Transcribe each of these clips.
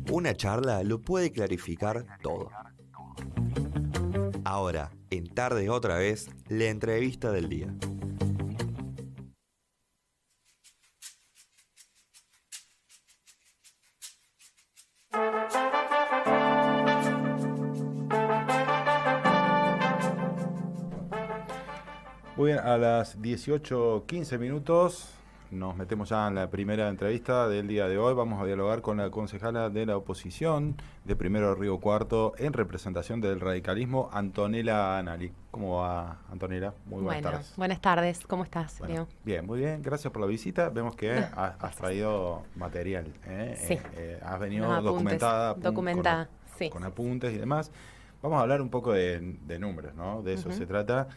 Una charla lo puede clarificar todo. Ahora, en Tarde otra vez, la entrevista del día. Muy bien, a las 18:15 minutos nos metemos ya en la primera entrevista del día de hoy. Vamos a dialogar con la concejala de la oposición de Primero Río Cuarto en representación del radicalismo, Antonella Anali. ¿Cómo va, Antonella? Muy buenas tardes. Buenas tardes. ¿Cómo estás, Bueno, Leo? bien, muy bien. Gracias por la visita. Vemos que has traído material. Sí. Has venido Unos apuntes. documentada sí. con apuntes y demás. Vamos a hablar un poco de números, ¿no? De eso se trata.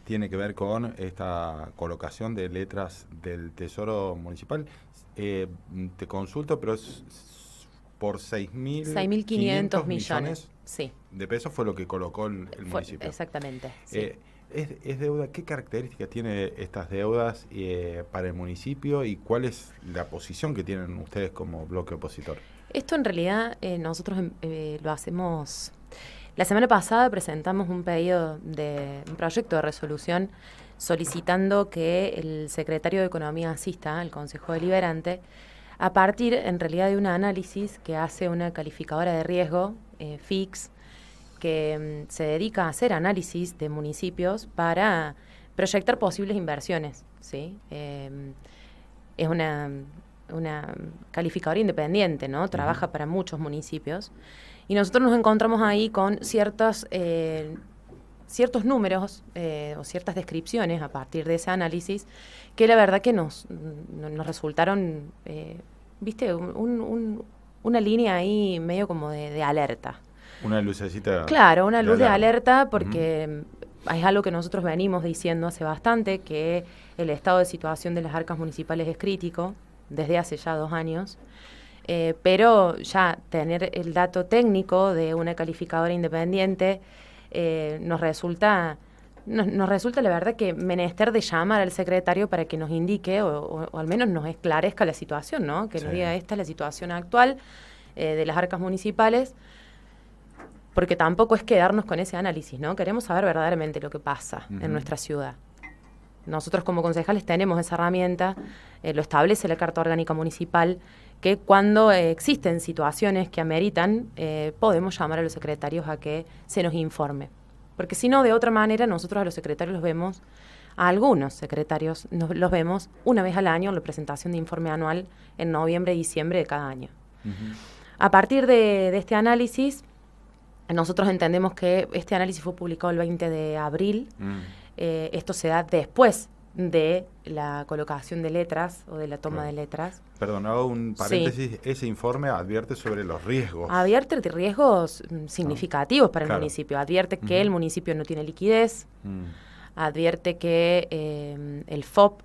Tiene que ver con esta colocación de letras del Tesoro Municipal. Te consulto, pero es por 6.500 millones. Sí. De pesos fue lo que colocó el municipio. Exactamente. Sí. ¿Es deuda? ¿Qué características tiene estas deudas para el municipio y cuál es la posición que tienen ustedes como bloque opositor? Esto en realidad nosotros lo hacemos. La semana pasada presentamos un pedido un proyecto de resolución solicitando que el secretario de Economía asista al Consejo Deliberante a partir, en realidad, de un análisis que hace una calificadora de riesgo, FIX, que se dedica a hacer análisis de municipios para proyectar posibles inversiones, ¿sí? Es una calificadora independiente, ¿no? Trabaja para muchos municipios. Y nosotros nos encontramos ahí con ciertos números o ciertas descripciones a partir de ese análisis que la verdad que nos resultaron, viste, una línea ahí medio como de alerta. Una lucecita. Claro, una luz de alerta porque es algo que nosotros venimos diciendo hace bastante, que el estado de situación de las arcas municipales es crítico desde hace ya 2 años. Pero ya tener el dato técnico de una calificadora independiente nos resulta la verdad que menester de llamar al secretario para que nos indique o al menos nos esclarezca la situación, ¿no? Que nos diga esta es la situación actual de las arcas municipales, porque tampoco es quedarnos con ese análisis, ¿no? Queremos saber verdaderamente lo que pasa en nuestra ciudad. Nosotros como concejales tenemos esa herramienta, lo establece la Carta Orgánica Municipal, que cuando existen situaciones que ameritan, podemos llamar a los secretarios a que se nos informe. Porque si no, de otra manera, nosotros a los secretarios los vemos, a algunos secretarios los vemos una vez al año en la presentación de informe anual en noviembre y diciembre de cada año. A partir de este análisis, nosotros entendemos que este análisis fue publicado el 20 de abril. Esto se da después de la colocación de letras o de la toma de letras. Perdón, hago un paréntesis. Sí. Ese informe advierte sobre los riesgos. Advierte de riesgos significativos para el municipio. Advierte que el municipio no tiene liquidez. Advierte que el FOP,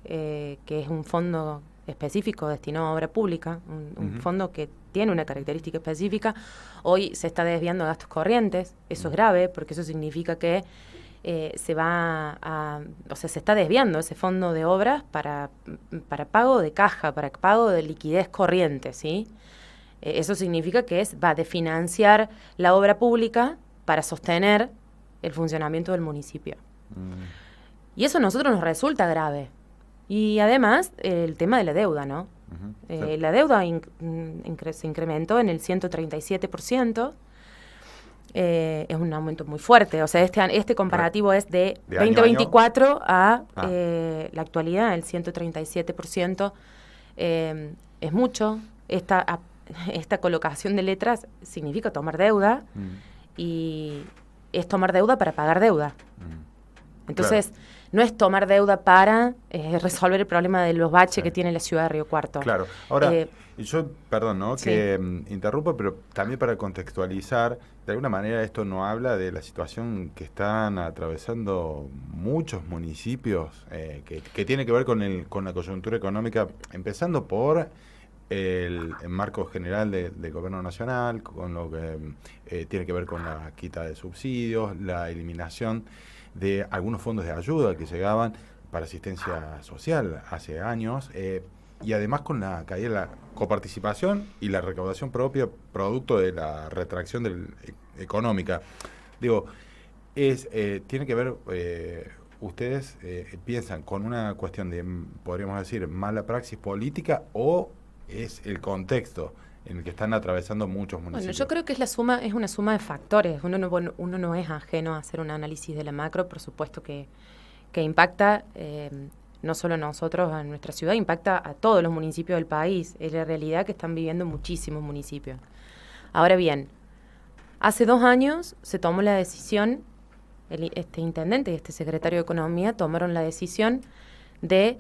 que es un fondo específico destinado a obra pública, un fondo que tiene una característica específica, hoy se está desviando de gastos corrientes. Eso es grave porque eso significa que se está desviando ese fondo de obras para pago de caja, para pago de liquidez corriente, ¿sí? Eso significa que va de financiar la obra pública para sostener el funcionamiento del municipio. Y eso a nosotros nos resulta grave. Y además, el tema de la deuda, ¿no? La deuda se incrementó en el 137%. Es un aumento muy fuerte. O sea, este comparativo es de 2024 a la actualidad, el 137%. Es mucho. Esta colocación de letras significa tomar deuda y es tomar deuda para pagar deuda. Entonces, no es tomar deuda para resolver el problema de los baches que tiene la ciudad de Río Cuarto. Claro. Ahora, yo, perdón, ¿no? Que interrumpa, pero también para contextualizar, de alguna manera esto no habla de la situación que están atravesando muchos municipios, que tiene que ver con la coyuntura económica, empezando por el marco general del gobierno nacional, con lo que tiene que ver con la quita de subsidios, la eliminación de algunos fondos de ayuda que llegaban para asistencia social hace años. y además con la caída de la coparticipación y la recaudación propia, producto de la retracción económica. Digo, tiene que ver, ustedes piensan con una cuestión de, podríamos decir, mala praxis política, o es el contexto en el que están atravesando muchos municipios. Bueno, yo creo que es una suma de factores. Uno no es ajeno a hacer un análisis de la macro, por supuesto que impacta no solo a nosotros, a nuestra ciudad, impacta a todos los municipios del país. Es la realidad que están viviendo muchísimos municipios. Ahora bien, hace 2 años se tomó la decisión, este intendente y este secretario de Economía tomaron la decisión de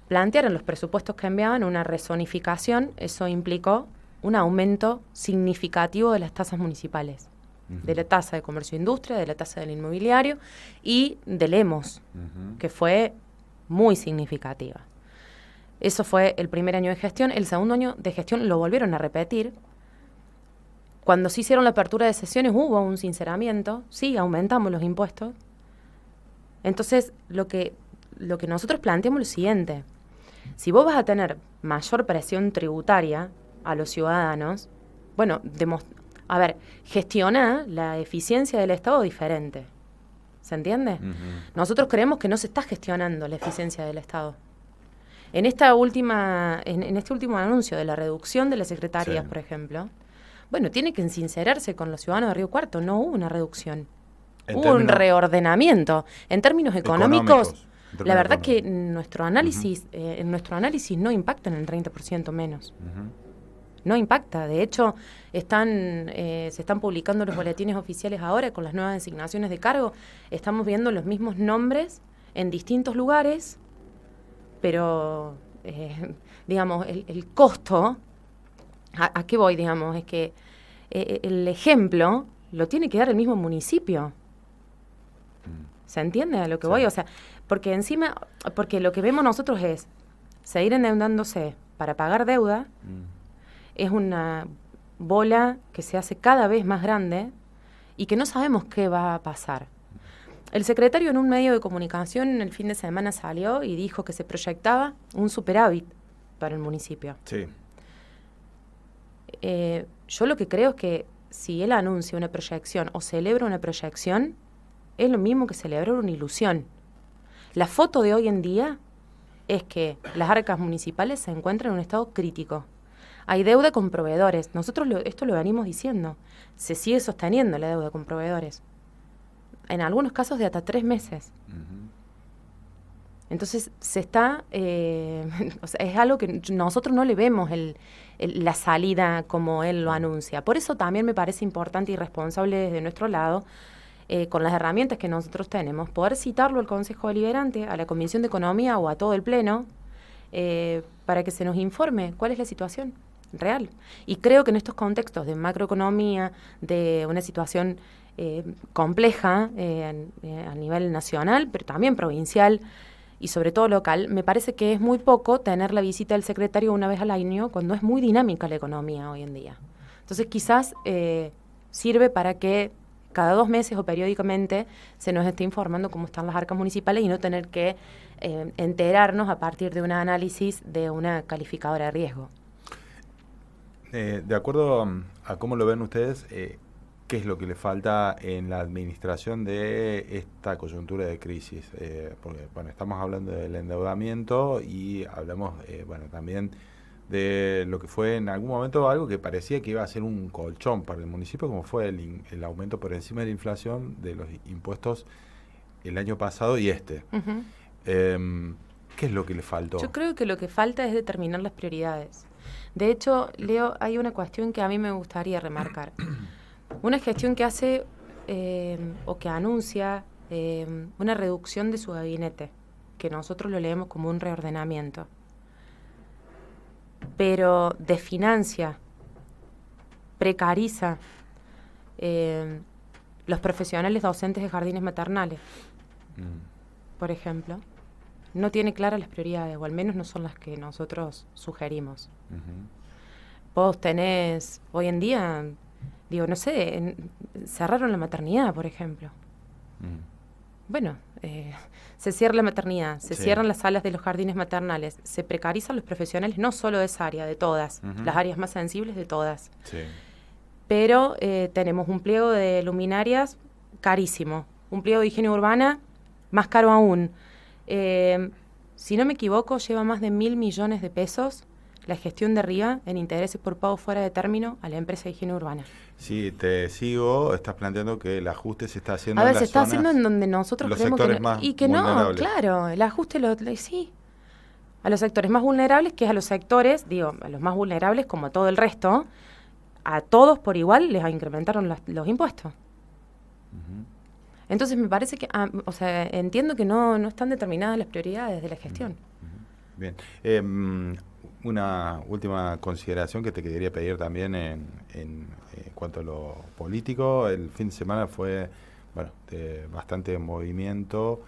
plantear en los presupuestos que enviaban una rezonificación. Eso implicó un aumento significativo de las tasas municipales, de la tasa de comercio e industria, de la tasa del inmobiliario y del EMOS, que fue muy significativa. Eso fue el primer año de gestión. El segundo año de gestión lo volvieron a repetir. Cuando se hicieron la apertura de sesiones hubo un sinceramiento, sí, aumentamos los impuestos. Entonces, lo que nosotros planteamos es lo siguiente: si vos vas a tener mayor presión tributaria a los ciudadanos, bueno, gestiona la eficiencia del Estado diferente. ¿Se entiende? Nosotros creemos que no se está gestionando la eficiencia del Estado. En este último anuncio de la reducción de las secretarías, por ejemplo, bueno, tiene que sincerarse con los ciudadanos de Río Cuarto. No hubo una reducción. Hubo un reordenamiento. En términos económicos, la verdad que nuestro análisis, en nuestro análisis no impacta en el 30% menos. No impacta. De hecho, se están publicando los boletines oficiales ahora con las nuevas designaciones de cargo. Estamos viendo los mismos nombres en distintos lugares, pero, digamos, el costo, ¿a qué voy? Digamos, es que el ejemplo lo tiene que dar el mismo municipio. ¿Se entiende a lo que voy? O sea, porque lo que vemos nosotros es seguir endeudándose para pagar deuda. Es una bola que se hace cada vez más grande y que no sabemos qué va a pasar. El secretario en un medio de comunicación el fin de semana salió y dijo que se proyectaba un superávit para el municipio. Sí. Yo lo que creo es que si él anuncia una proyección o celebra una proyección, es lo mismo que celebrar una ilusión. La foto de hoy en día es que las arcas municipales se encuentran en un estado crítico. Hay deuda con proveedores. Nosotros esto lo venimos diciendo. Se sigue sosteniendo la deuda con proveedores. En algunos casos de hasta 3 meses. Entonces se está... o sea, es algo que nosotros no le vemos la salida como él lo anuncia. Por eso también me parece importante y responsable desde nuestro lado, con las herramientas que nosotros tenemos, poder citarlo al Consejo Deliberante, a la Comisión de Economía o a todo el Pleno, para que se nos informe cuál es la situación real. Y creo que en estos contextos de macroeconomía, de una situación compleja a nivel nacional, pero también provincial y sobre todo local, me parece que es muy poco tener la visita del secretario una vez al año cuando es muy dinámica la economía hoy en día. Entonces quizás sirve para que cada 2 meses o periódicamente se nos esté informando cómo están las arcas municipales y no tener que enterarnos a partir de un análisis de una calificadora de riesgo. De acuerdo a cómo lo ven ustedes, ¿qué es lo que le falta en la administración de esta coyuntura de crisis? Porque, bueno, estamos hablando del endeudamiento y hablamos, también de lo que fue en algún momento algo que parecía que iba a ser un colchón para el municipio, como fue el aumento por encima de la inflación de los impuestos el año pasado y este. ¿Qué es lo que le faltó? Yo creo que lo que falta es determinar las prioridades. De hecho, Leo, hay una cuestión que a mí me gustaría remarcar. Una gestión que hace o que anuncia una reducción de su gabinete, que nosotros lo leemos como un reordenamiento, pero desfinancia, precariza los profesionales docentes de jardines maternales, por ejemplo. No tiene claras las prioridades, o al menos no son las que nosotros sugerimos. Vos tenés, hoy en día, digo, no sé, cerraron la maternidad, por ejemplo. bueno, se cierra la maternidad, se Sí. cierran las salas de los jardines maternales, se precarizan los profesionales, no solo de esa área, de todas, las áreas más sensibles de todas. Sí. Pero tenemos un pliego de luminarias carísimo, un pliego de higiene urbana más caro aún. Si no me equivoco, lleva más de 1.000 millones de pesos la gestión de RIA en intereses por pago fuera de término a la empresa de higiene urbana. Sí, te sigo, estás planteando que el ajuste se está haciendo A en ver, las se está zonas, haciendo en donde nosotros los creemos que sectores no, más y que no, vulnerables. claro, el ajuste sí, a los sectores más vulnerables, que es a los sectores, digo, a los más vulnerables como todo el resto, a todos por igual les incrementaron los impuestos. Entonces me parece que, o sea, entiendo que no están determinadas las prioridades de la gestión. Bien. Una última consideración que te quería pedir también en cuanto a lo político. El fin de semana fue, bueno, de bastante movimiento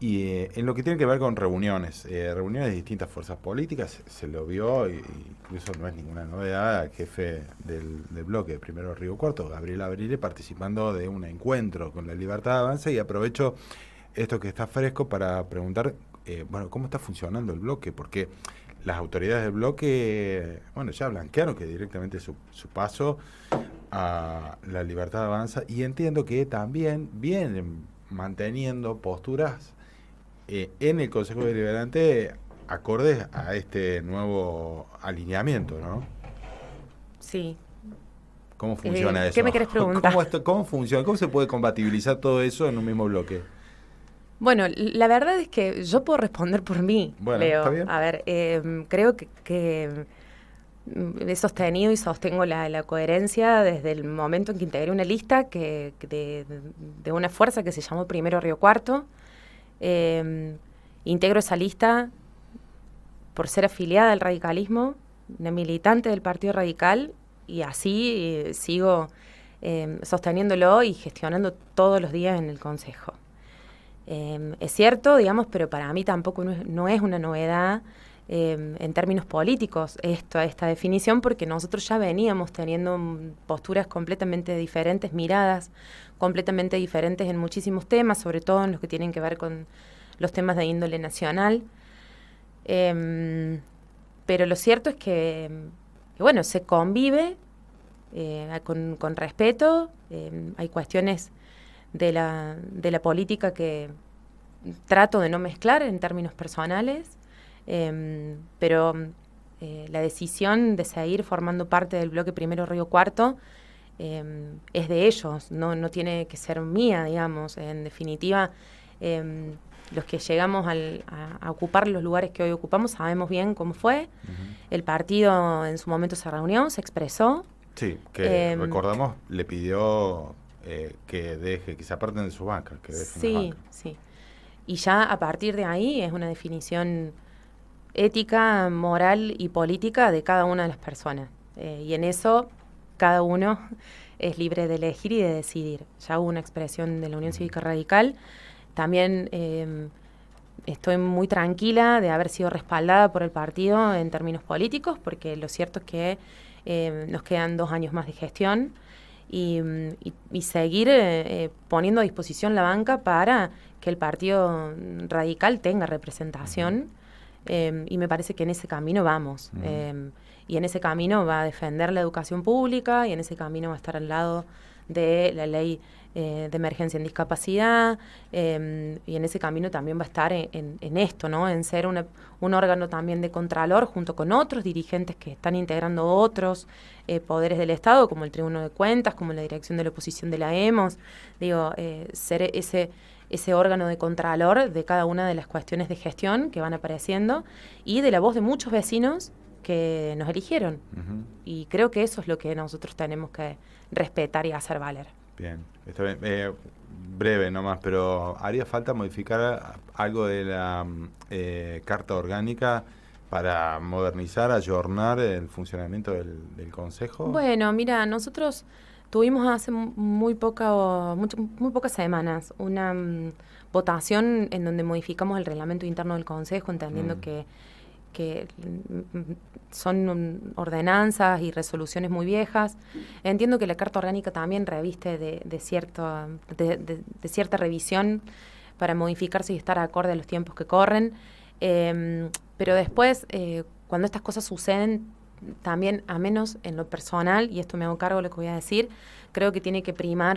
y en lo que tiene que ver con reuniones de distintas fuerzas políticas, se lo vio, incluso no es ninguna novedad, al jefe del bloque, primero Río Cuarto, Gabriel Abrile, participando de un encuentro con la Libertad Avanza, y aprovecho esto que está fresco para preguntar, bueno, ¿cómo está funcionando el bloque? Porque las autoridades del bloque, bueno, ya blanquearon que directamente su paso a la Libertad Avanza, y entiendo que también vienen manteniendo posturas en el Consejo Deliberante acordes a este nuevo alineamiento, ¿no? Sí. ¿Cómo funciona eso? ¿Qué me querés preguntar? ¿Cómo funciona? ¿Cómo se puede compatibilizar todo eso en un mismo bloque? Bueno, la verdad es que yo puedo responder por mí, Bueno, Leo. está bien. A ver, creo que he sostenido y sostengo la coherencia desde el momento en que integré una lista de una fuerza que se llamó Primero Río Cuarto. Integro esa lista por ser afiliada al radicalismo, una militante del Partido Radical, y así sigo sosteniéndolo y gestionando todos los días en el Consejo. Es cierto, digamos, pero para mí tampoco no es una novedad en términos políticos esta definición, porque nosotros ya veníamos teniendo posturas completamente diferentes, miradas completamente diferentes en muchísimos temas, sobre todo en los que tienen que ver con los temas de índole nacional. Pero lo cierto es que bueno, se convive con respeto. Hay cuestiones de la política que trato de no mezclar en términos personales, pero la decisión de seguir formando parte del bloque Primero Río Cuarto es de ellos, no tiene que ser mía, digamos. En definitiva, los que llegamos a ocupar los lugares que hoy ocupamos sabemos bien cómo fue. El partido en su momento se reunió, se expresó. Sí, que recordamos, le pidió que se aparten de sus bancas. Que dejen las bancas. Sí. Y ya a partir de ahí es una definición ética, moral y política de cada una de las personas. Y en eso cada uno es libre de elegir y de decidir. Ya hubo una expresión de la Unión Cívica Radical. También estoy muy tranquila de haber sido respaldada por el partido en términos políticos, porque lo cierto es que nos quedan 2 años más de gestión y seguir poniendo a disposición la banca para que el Partido Radical tenga representación, y me parece que en ese camino vamos. Y en ese camino va a defender la educación pública, y en ese camino va a estar al lado de la ley de emergencia en discapacidad, y en ese camino también va a estar en esto, ¿no? En ser un órgano también de contralor junto con otros dirigentes que están integrando otros poderes del Estado, como el Tribunal de Cuentas, como la Dirección de la Oposición de la EMOS. Digo, ser ese órgano de contralor de cada una de las cuestiones de gestión que van apareciendo, y de la voz de muchos vecinos que nos eligieron. Y creo que eso es lo que nosotros tenemos que respetar y hacer valer. Bien, está bien. Breve nomás, pero ¿haría falta modificar algo de la Carta Orgánica para modernizar, ayornar el funcionamiento del Consejo? Bueno, mira, nosotros tuvimos hace muy pocas semanas una votación en donde modificamos el reglamento interno del Consejo, entendiendo que son ordenanzas y resoluciones muy viejas. Entiendo que la Carta Orgánica también reviste de cierta revisión, para modificarse y estar acorde a los tiempos que corren. Pero después, cuando estas cosas suceden, también, a menos en lo personal, y esto me hago cargo de lo que voy a decir, creo que tiene que primar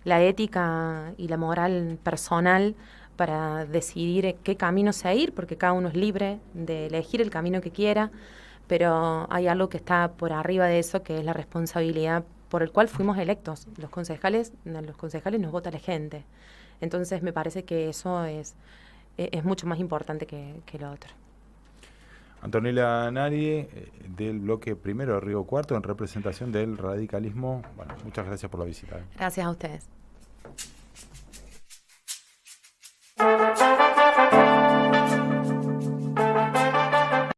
la ética y la moral personal para decidir qué camino seguir, porque cada uno es libre de elegir el camino que quiera, pero hay algo que está por arriba de eso, que es la responsabilidad por el cual fuimos electos. Los concejales nos vota la gente. Entonces me parece que eso es mucho más importante que lo otro. Antonella Nari, del bloque primero de Río Cuarto, en representación del radicalismo. Bueno, muchas gracias por la visita. Gracias a ustedes.